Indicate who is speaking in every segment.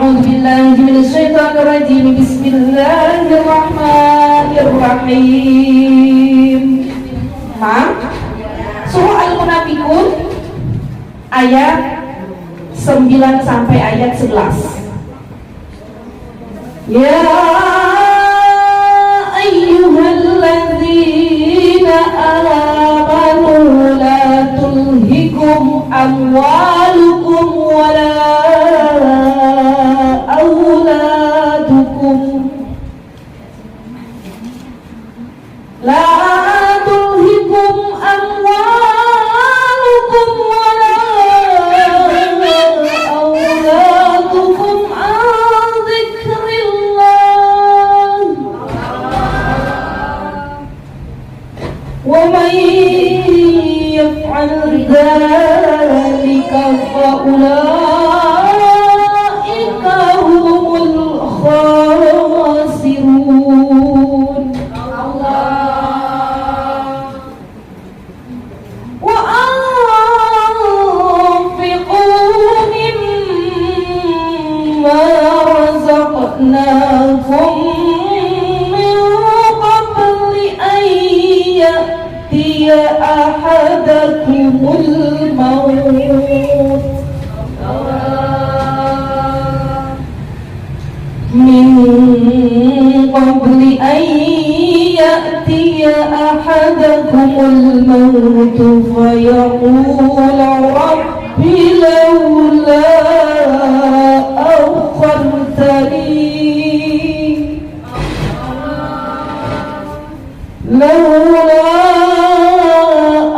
Speaker 1: أعوذ بالله من الشيطان الرجيم. بسم الله الرحمن الرحيم. Surah Al-Munafikun ayat 9 sampai ayat 11. Ya ayyuhalladzina amanu la tulhikum amwalukum wala أولادكم لا تلهكم أموالكم ولا أولادكم عن ذكر الله ومن يفعل ذلك فأولئك هم الخاسرون. وأنفقوا مما رزقناكم من قبل أن يأتي أحدكم الموت من قبل أن يأتي أحدكم الموت فيقول رب لولا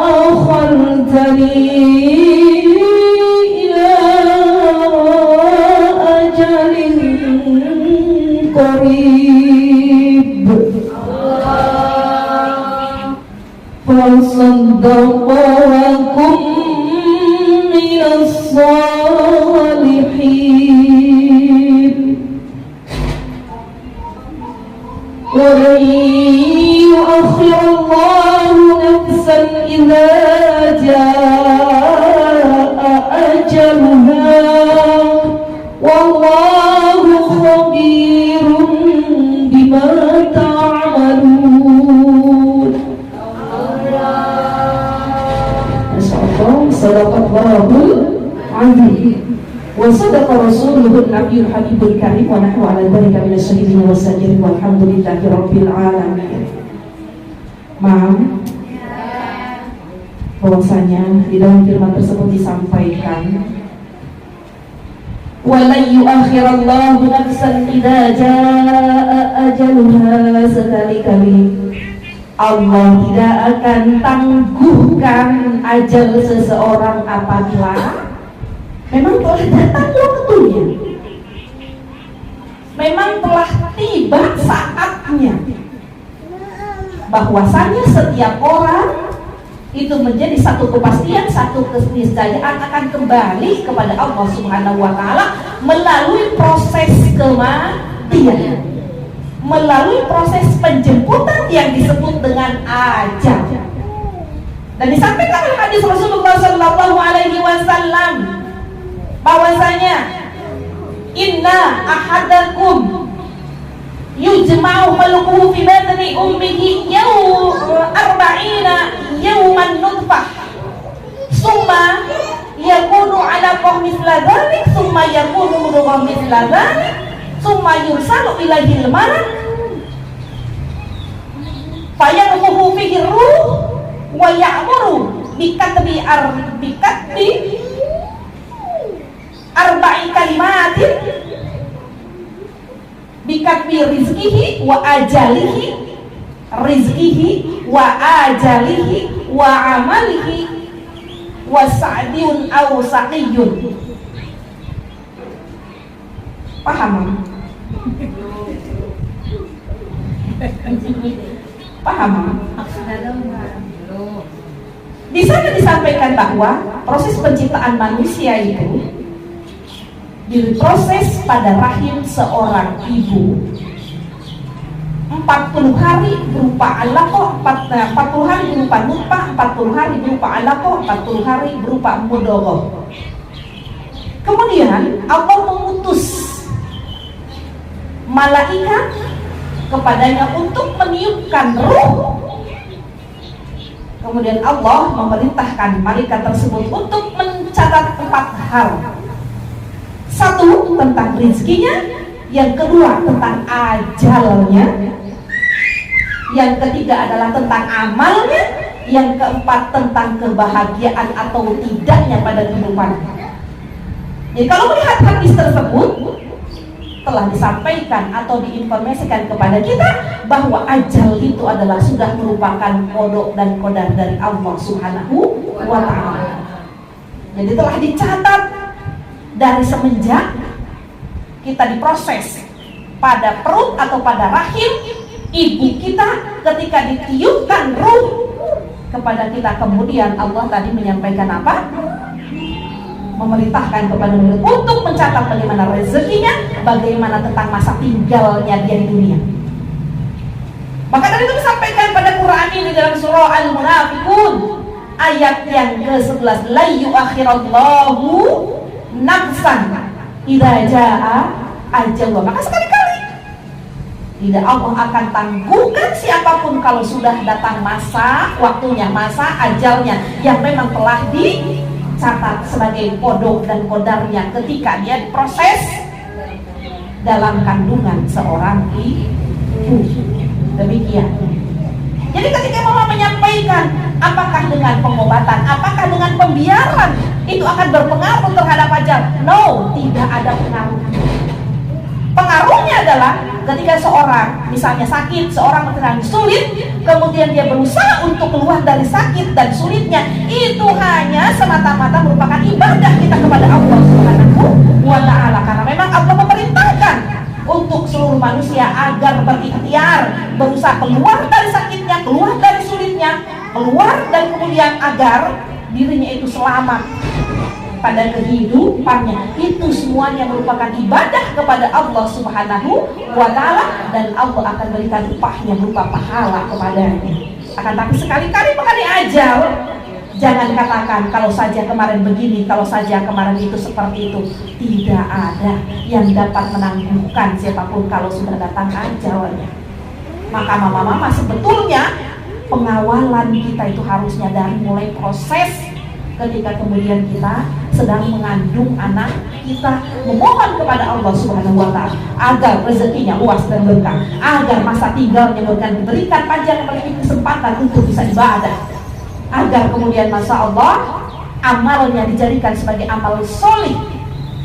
Speaker 1: أخرتني إلى أجل قريب فصدق وكن من الصالحين ولن يؤخر الله نفسا إذا جاء أجلها والله خبير بما تعملون. Sadaqallahul azim wa sadaqa rasuluhun nabiyul habibul karim wa nahnu ala dzalika minas syahidin was sajirin walhamdulillahi rabbil alamin. Bahwasanya di dalam firman tersebut disampaikan walan yu'akhirallahu nafsan idza jaa ajaluha, sekali-kali Allah tidak akan tangguhkan ajal seseorang apabila memang telah datang waktunya, memang telah tiba saatnya. Bahwasanya setiap orang itu menjadi satu kepastian, satu keniscayaan akan kembali kepada Allah Subhanahu wa Ta'ala melalui proses kematian, melalui proses penjemputan yang disebut dengan ajal. Dan disampaikan oleh hadis Rasulullah Sallallahu Alaihi Wasallam bahwasanya inna ahadakum yujma'u khalquhu fi batni ummihi arba'ina yawman nutfah summa yakunu 'alaqah mithla dhalik summa yakunu mudghah mithla dhalik summa yursalu ilaihi al-malak fayanfuhu fihi ruh wa ya'muru bikatbi arba'i kalimatin bikatbi rizqihi wa ajalihi wa amalihi wa sa'diyun aw saqiyun. Paham? Paham? Di sana disampaikan bahwa proses penciptaan manusia itu diproses pada rahim seorang ibu 40 hari berupa alaqah, 40 hari berupa nutfah, 40 hari berupa alaqah, 40 hari berupa mudghah. Kemudian Allah mengutus malaikat kepadanya untuk meniupkan ruh. Kemudian Allah memerintahkan malaikat tersebut untuk mencatat 4 hal. 1 tentang rezekinya, yang kedua tentang ajalnya, yang ketiga adalah tentang amalnya, yang keempat tentang kebahagiaan atau tidaknya pada kehidupannya. Jadi kalau melihat hadis tersebut, telah disampaikan atau diinformasikan kepada kita bahwa ajal itu adalah sudah merupakan kodok dan qadar dari Allah Subhanahu wa ta'ala. Jadi telah dicatat dari semenjak kita diproses pada perut atau pada rahim ibu kita, ketika ditiupkan ruh kepada kita, kemudian Allah tadi menyampaikan apa? Memerintahkan kepada manusia untuk mencatat bagaimana rezekinya, bagaimana tentang masa tinggalnya dia di dunia. Maka dari itu disampaikan pada Quran ini dalam surah Al-Munafiqun ayat yang ke-11, la yu'akhirallahu nafsan idza jaa ajalha. Maka sekali-kali tidak Allah akan tangguhkan siapapun kalau sudah datang masa waktunya, masa ajalnya yang memang telah dicatat sebagai kodok dan kodarnya ketika dia diproses dalam kandungan seorang ibu. Demikian. Jadi ketika Mama menyampaikan apakah dengan pengobatan, apakah dengan pembiaran itu akan berpengaruh terhadap ajal? No, tidak ada pengaruh. Pengaruhnya adalah ketika seorang misalnya sakit, seorang sedang sulit, kemudian dia berusaha untuk keluar dari sakit dan sulitnya, itu hanya semata-mata merupakan ibadah kita kepada Allah Subhanahu wa ta'ala. Karena memang Allah memerintahkan untuk seluruh manusia agar berikhtiar, berusaha keluar dari sakitnya, keluar dari sulitnya, keluar dan kemudian agar dirinya itu selamat pada kehidupannya. Itu semuanya merupakan ibadah kepada Allah Subhanahu wa ta'ala, dan Allah akan berikan upahnya berupa pahala kepadanya. Akan tapi sekali-kali mengenai ajal, jangan katakan kalau saja kemarin begini, kalau saja kemarin itu seperti itu. Tidak ada yang dapat menangguhkan siapapun kalau sudah datang ajalnya. Maka mama-mama, sebetulnya pengawalan kita itu harusnya dari mulai proses ketika kemudian kita sedang mengandung anak kita, memohon kepada Allah Subhanahu wa ta'ala agar rezekinya luas dan berkah, agar masa tinggalnya diberikan panjang, memiliki kesempatan untuk bisa ibadah, agar kemudian Masya Allah amalnya dijadikan sebagai amal solih,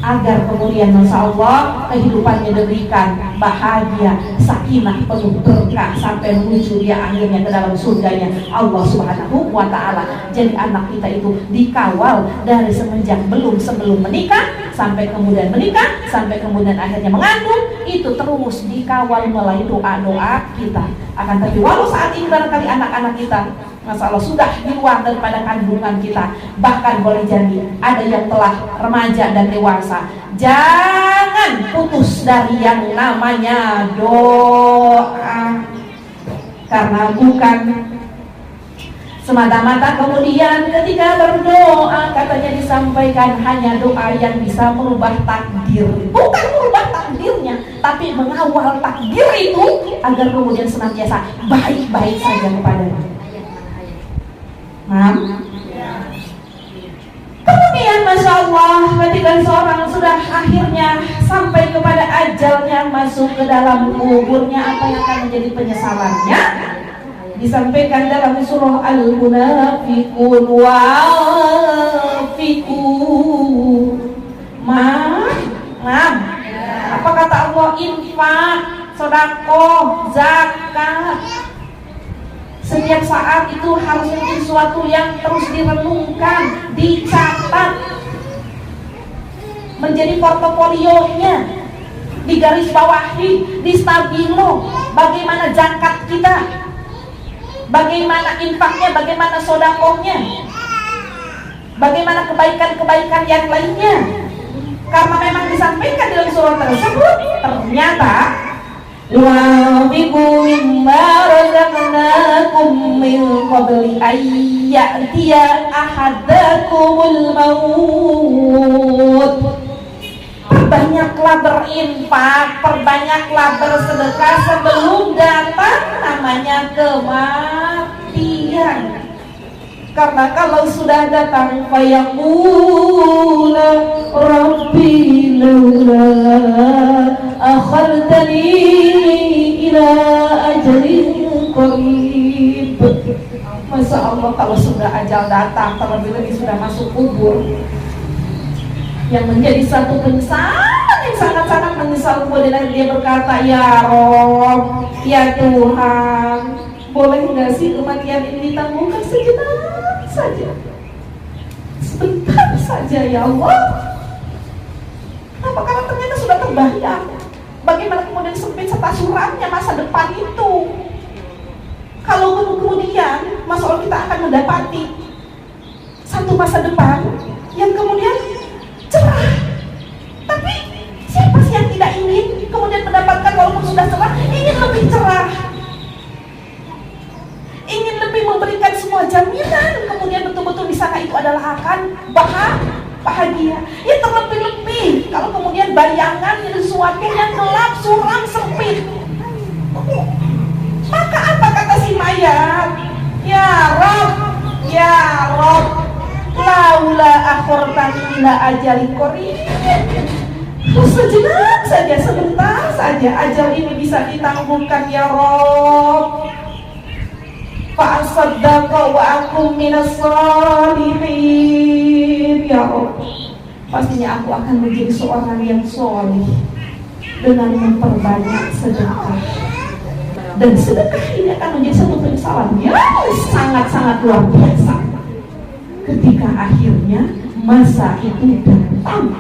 Speaker 1: agar kemudian Masya Allah kehidupannya diberikan bahagia, sakinah, penuh berkah sampai menuju dia akhirnya ke dalam surganya Allah Subhanahu wa ta'ala. Jadi anak kita itu dikawal dari semenjak sebelum menikah sampai kemudian menikah, sampai kemudian akhirnya mengandung, itu terus dikawal melalui doa-doa kita. Akan tapi walau saat ini barangkali anak-anak kita Masya Allah sudah di luar daripada kandungan kita, bahkan boleh jadi ada yang telah remaja dan dewasa, jangan putus dari yang namanya doa. Karena bukan semata-mata kemudian ketika berdoa katanya disampaikan hanya doa yang bisa merubah takdir. Bukan merubah takdirnya, tapi mengawal takdir itu agar kemudian senantiasa baik-baik saja kepadanya. Kemudian Masya Allah ketika seorang sudah akhirnya sampai kepada ajalnya, masuk ke dalam kuburnya, apa yang akan menjadi penyesalannya disampaikan dalam surah Al-Munafiqun apa kata Allah? Infak, sedekah, zakat. Setiap saat itu harus menjadi sesuatu yang terus direnungkan, dicatat, menjadi portofolionya, digaris bawahi, di stabilo. Bagaimana zakat kita, bagaimana infaknya, bagaimana sodakohnya, bagaimana kebaikan-kebaikan yang lainnya. Karena memang disampaikan dalam surah tersebut, ternyata وَأَنْفِقُوا مِمَّا رَزَقْنَاكُمْ مِنْ قَبْلِ أَنْ يَأْتِيَ أَحَدَكُمُ الْمَوْتُ. Banyaklah berinfak berinfak, perbanyaklah bersedekah sebelum datang namanya kematian. Karena kalau sudah datang fayaqula rabbi laula akhartani ila ajalin qarib. Masya Allah, kalau sudah ajal datang, terlebih-lebih sudah masuk kubur, yang menjadi satu penyesalan yang sangat-sangat menyesal, kemudian dia berkata, ya Rob, ya Tuhan, boleh nggak sih kematian ini ditangguhkan sejenak saja, sebentar saja ya Allah. Kenapa? Karena ternyata sudah terbayang bagaimana kemudian sempit serta suramnya masa depan itu. Kalau kemudian Masya Allah kita akan mendapati satu masa depan yang kemudian cerah. Tapi siapa sih yang tidak ingin kemudian mendapatkan, walaupun sudah cerah, ingin lebih cerah, ingin lebih memberikan semua jaminan, kemudian betul-betul di sana itu adalah akan bahagia. Ya terlebih-lebih kalau kemudian bayangan sesuatu yang gelap, suram, sempit, maka apa kata si mayat? Ya Rob, laula akhortani ila ajali qarib. Sejenak saja, sebentar saja ajal ini bisa ditangguhkan ya Rob. Fa asaddaqa wa akum minas shalihin. Ya Rob, pastinya aku akan menjadi seorang yang sholih dengan memperbanyak sedekah. Dan sedekah ini akan menjadi satu penyesalan yang sangat-sangat luar biasa ketika akhirnya masa itu datang.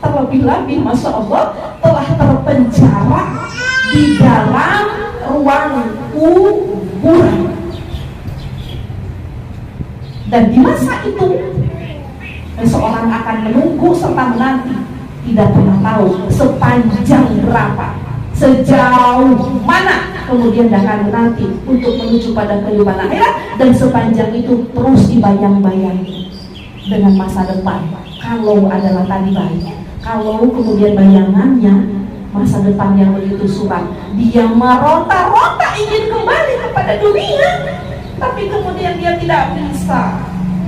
Speaker 1: Terlebih-lebih Masya Allah telah terpenjara di dalam ruang kubur. Dan di masa itu seseorang akan menunggu serta menanti, tidak pernah tahu sepanjang berapa, sejauh mana kemudian akan menanti untuk menuju pada kehidupan akhirat. Dan sepanjang itu terus dibayang-bayangi dengan masa depan. Kalau adalah tadi baik, kalau kemudian bayangannya masa depan yang begitu suram, dia meronta-ronta ingin kembali kepada dunia, tapi kemudian dia tidak bisa.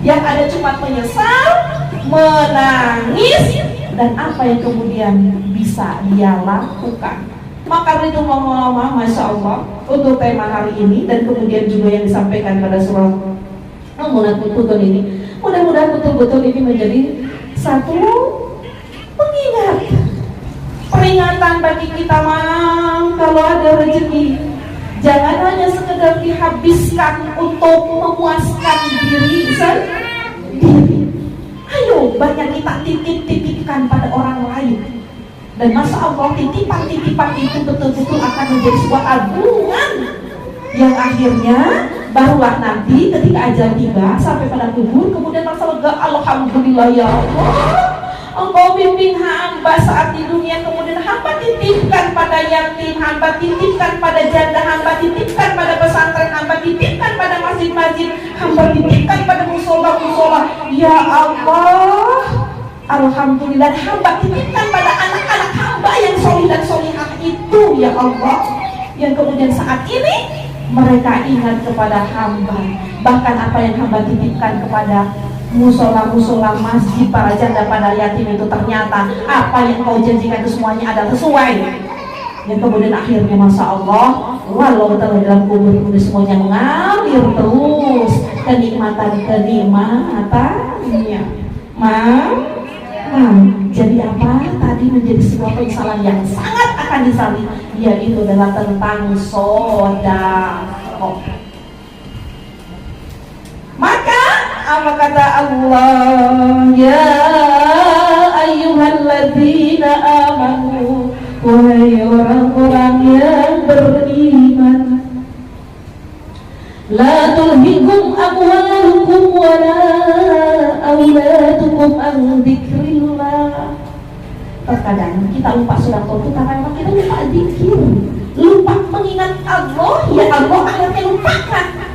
Speaker 1: Yang ada cuma menyesal, menangis, dan apa yang kemudian bisa dia lakukan. Maka itu ngomong-ngomong, Masya Allah, untuk tema hari ini dan kemudian juga yang disampaikan pada surah Al-Munafiqun ini, mudah-mudahan betul-betul ini menjadi satu pengingat, peringatan bagi kita, kalau ada rezeki jangan hanya sekedar dihabiskan untuk memuaskan diri sendiri. Ayo banyak kita titip-titipkan pada orang lain. Dan Masya Allah, titipan-titipan itu betul-betul akan menjadi sebuah tabungan yang akhirnya barulah nanti ketika ajal tiba sampai pada kubur, kemudian Masya Allah, alhamdulillah ya Allah, Engkau bimbing hamba saat di dunia, kemudian hamba titipkan pada yatim, hamba titipkan pada janda, hamba titipkan pada pesantren, hamba titipkan pada masjid-masjid, hamba titipkan pada musola-musola. Ya Allah, alhamdulillah, hamba titipkan pada anak-anak hamba yang solih dan solihah itu ya Allah, yang kemudian saat ini mereka ingat kepada hamba. Bahkan apa yang hamba titipkan kepada musola-musola, masjid, para janda, pada yatim itu ternyata apa yang kau janjikan itu semuanya adalah sesuai. Yang kemudian akhirnya Masya Allah, walau telah dalam kubur itu semuanya mengalir terus kenikmatan-kenikmatannya. Jadi apa? Tadi menjadi sebuah penyesalan yang sangat akan disali, yaitu adalah tentang sedekah. Maka apa kata Allah? Ya ayyuhalladzina amanu, wahai orang-orang yang beriman, la tulhikum amwalukum wala auladukum an dzikrillah. Terkadang kita lupa sudah itu karena memang kita lupa zikir, lupa mengingat Allah. Ya Allah akhirnya lupakan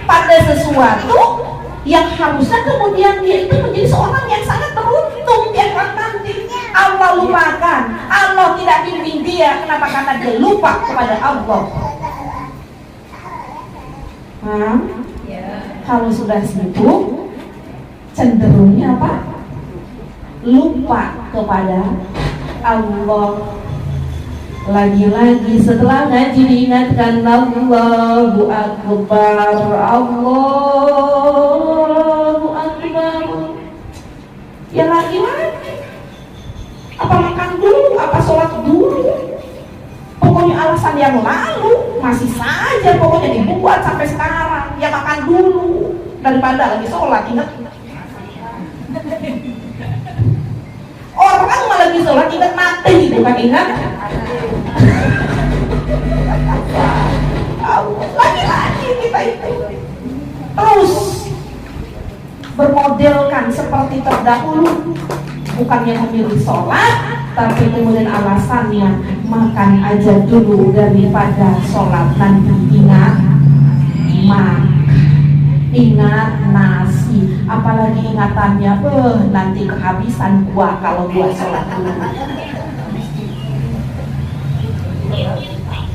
Speaker 1: pada sesuatu yang harusnya kemudian dia itu menjadi seorang yang sangat beruntung di akhirat nanti. Allah lupakan, Allah manusia. Kenapa? Karena dia lupa kepada Allah. Kalau sudah sibuk, cenderungnya apa? Lupa kepada Allah. Lagi-lagi setelah ngaji diingatkan Allahu Akbar, Allahu Akbar. Ya lagi-lagi, apa makan dulu, apa sholat dulu, pokoknya alasan yang lalu masih saja pokoknya dibuat sampai sekarang. Ya makan dulu daripada lagi sholat. Ingat, orang malah lagi sholat ingat mati, bukan ingat. Lagi-lagi kita itu terus bermodelkan seperti terdahulu, bukannya memilih sholat, tapi kemudian alasannya makan aja dulu daripada sholat. Nanti ingat ingat nasi, apalagi ingatannya nanti kehabisan gua kalau gua sholat dulu.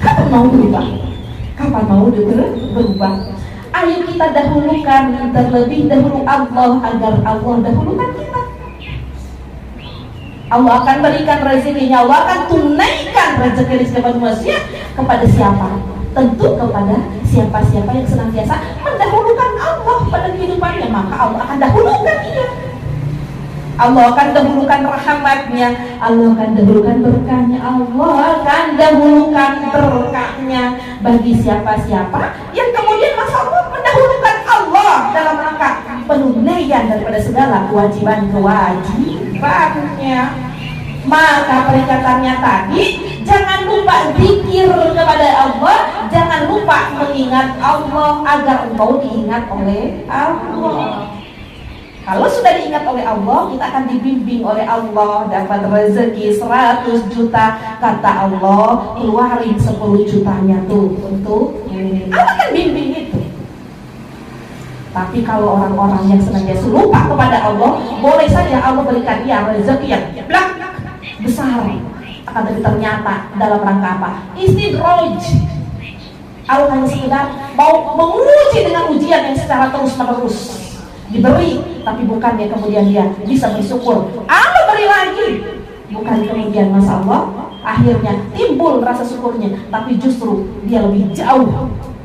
Speaker 1: Kapan mau berubah? Kapan mau berubah? Ayo kita dahulukan terlebih dahulu Allah, agar Allah dahulukan kita. Allah akan berikan rezekinya, Allah akan tunaikan rezeki manusia kepada siapa? Tentu kepada siapa-siapa yang senantiasa mendahulukan Allah pada kehidupannya, maka Allah akan dahulukan dia. Allah akan dahulukan rahmatnya, Allah akan dahulukan berkahnya, Allah akan dahulukan berkahnya bagi siapa-siapa yang kemudian masa Allah mendahulukan Allah dalam rangka penunaian daripada segala kewajiban-kewajibannya. Maka perikatannya tadi, jangan lupa zikir kepada Allah, jangan lupa mengingat Allah agar engkau diingat oleh Allah. Kalau sudah diingat oleh Allah, kita akan dibimbing oleh Allah, dapat rezeki 100 juta. Kata Allah, keluarin 10 jutanya tuh untuk ini. Allah kan bimbing itu. Tapi kalau orang-orang yang senantiasa lupa kepada Allah, boleh saja Allah berikan dia rezeki yang besar, akan tapi ternyata dalam rangka apa? Istidraj. Allah hanya sekedar mau menguji dengan ujian yang secara terus-menerus diberi, tapi bukannya kemudian dia bisa bersyukur. Allah beri lagi, bukan kemudian masa Allah akhirnya timbul rasa syukurnya, tapi justru dia lebih jauh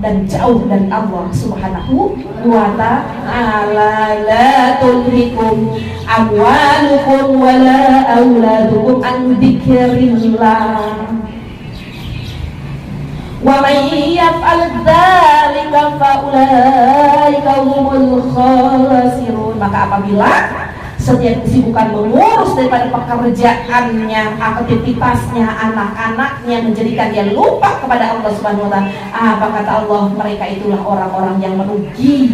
Speaker 1: dan jauh dari Allah Subhanahu wa ta'ala. La tulhikum amwalukum wala auladukum an dzikrillah. Wa may yaf'al dzalika fa ulaika humul khasirun. Maka apabila setiap kesibukan mengurus daripada pekerjaannya, aktivitasnya, anak-anaknya menjadikan dia lupa kepada Allah Subhanahu wa ta'ala, apa kata Allah? Mereka itulah orang-orang yang merugi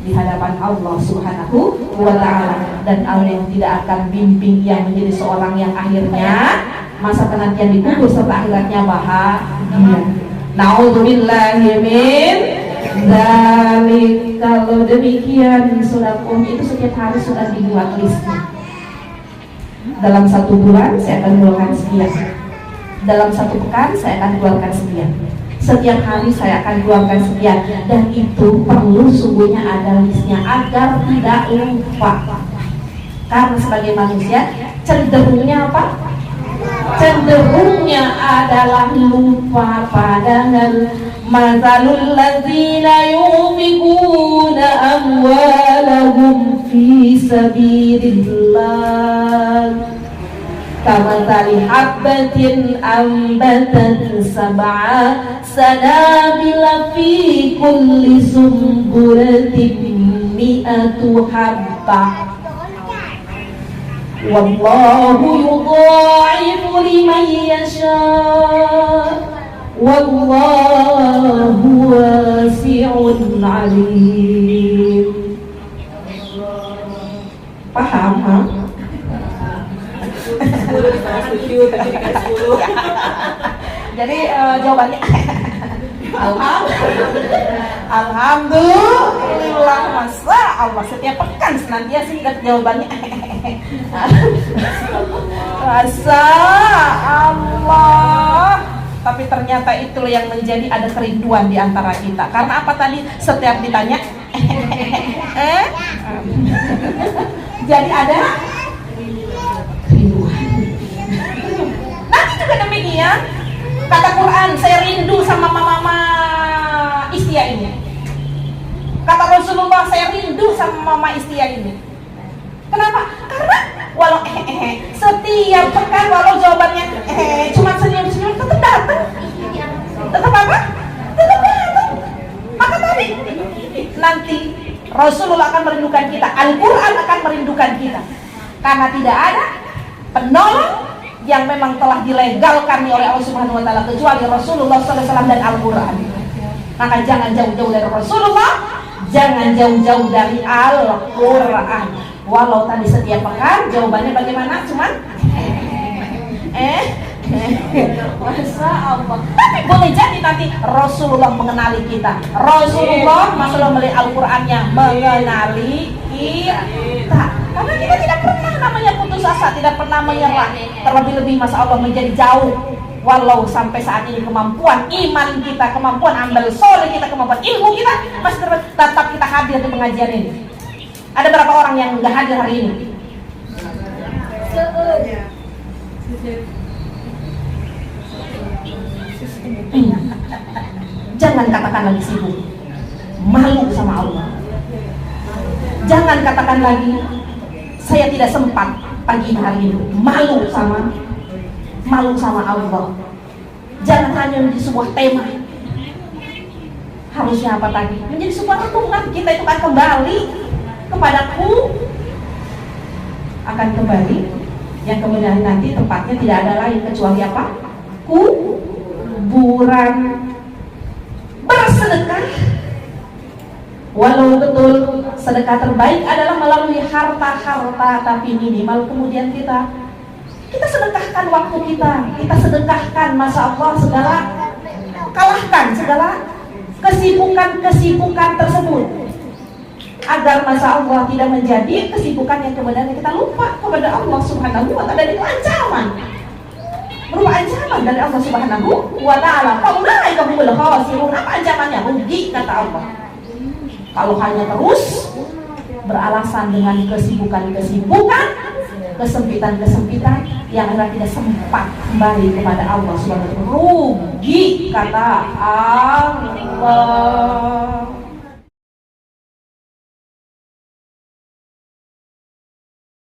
Speaker 1: di hadapan Allah Subhanahu wa ta'ala. Dan Allah yang tidak akan bimbing yang menjadi seorang yang akhirnya masa penantian dikubur serta akhiratnya bahagia. Na'udzubillahi min dzalik. Kalau demikian saudaraku, itu setiap hari sudah dibuat listnya. Dalam 1 bulan saya akan keluarkan sekian, dalam 1 pekan saya akan keluarkan sekian, setiap hari saya akan keluarkan sekian. Dan itu perlu sungguhnya ada listnya agar tidak lupa. Karena sebagai manusia cenderungnya apa? Cenderungnya adalah lupa. Padahal masalul ladzina yunfiquna amwalahum fi sabilillah kamathali habbatin ambatat sab'a sanabila fi kulli sumbulatin mi'atu habbah wallahu yudha'ifu liman yasha' wallahu wasi'un alim. Paham? Ha? Jadi jawabannya Alhamdulillah, masa Allah setiap pekan senantiasa ingat jawabannya. Masa Allah Tapi ternyata itu yang menjadi ada kerinduan di antara kita. Karena apa tadi? Setiap ditanya jadi ada kerinduan. Nanti juga demikian. Kata Quran, saya rindu sama mama Istia ini. Kata Rasulullah, saya rindu sama mama Istia ini. Kenapa? Karena walau setiap pekan walau jawabannya cuma senyum-senyum tetap datang. Tetap apa? Tetap datang. Maka tadi nanti Rasulullah akan merindukan kita, Al-Quran akan merindukan kita. Karena tidak ada penolong yang memang telah dilegalkan oleh Allah Subhanahu wa taala kecuali Rasulullah SAW dan Al-Quran. Maka jangan jauh-jauh dari Rasulullah, jangan jauh-jauh dari Al-Quran. Walau tadi setiap pekan jawabannya bagaimana? Cuman Masya Allah. Tapi boleh jadi nanti Rasulullah mengenali kita. Rasulullah masalah melalui Al-Qurannya mengenali kita. Karena kita tidak pernah namanya putus asa, tidak pernah menyerah. Terlebih-lebih Masya Allah menjadi jauh. Walau sampai saat ini kemampuan iman kita, kemampuan amal soleh kita, kemampuan ilmu kita masih tetap kita hadir di pengajian ini. Ada berapa orang yang nggak hadir hari ini? Jangan katakan lagi sibuk, malu sama Allah. Jangan katakan lagi saya tidak sempat pagi hari ini, malu sama Allah. Jangan hanya menjadi sebuah tema. Harusnya apa tadi? Menjadi sebuah renungan. Kita itu akan kembali kepadaku, akan kembali yang kemudian nanti tempatnya tidak ada lain kecuali apa? Kuburan. Bersedekah, walau betul sedekah terbaik adalah melalui harta-harta, tapi minimal kemudian kita sedekahkan waktu kita sedekahkan Masya Allah segala, kalahkan segala kesibukan tersebut agar Masya Allah tidak menjadi kesibukan yang kemudian kita lupa kepada Allah Subhanahu wa ta'ala. Dan itu ancaman, berupa ancaman dari Allah Subhanahu wa ta'ala. Faulaika humul khasirun. Apa ancamannya? Rugi kata Allah. Kalau hanya terus beralasan dengan kesibukan, kesempitan yang adalah tidak sempat kembali kepada Allah Subhanahu wa ta'ala, rugi kata Allah.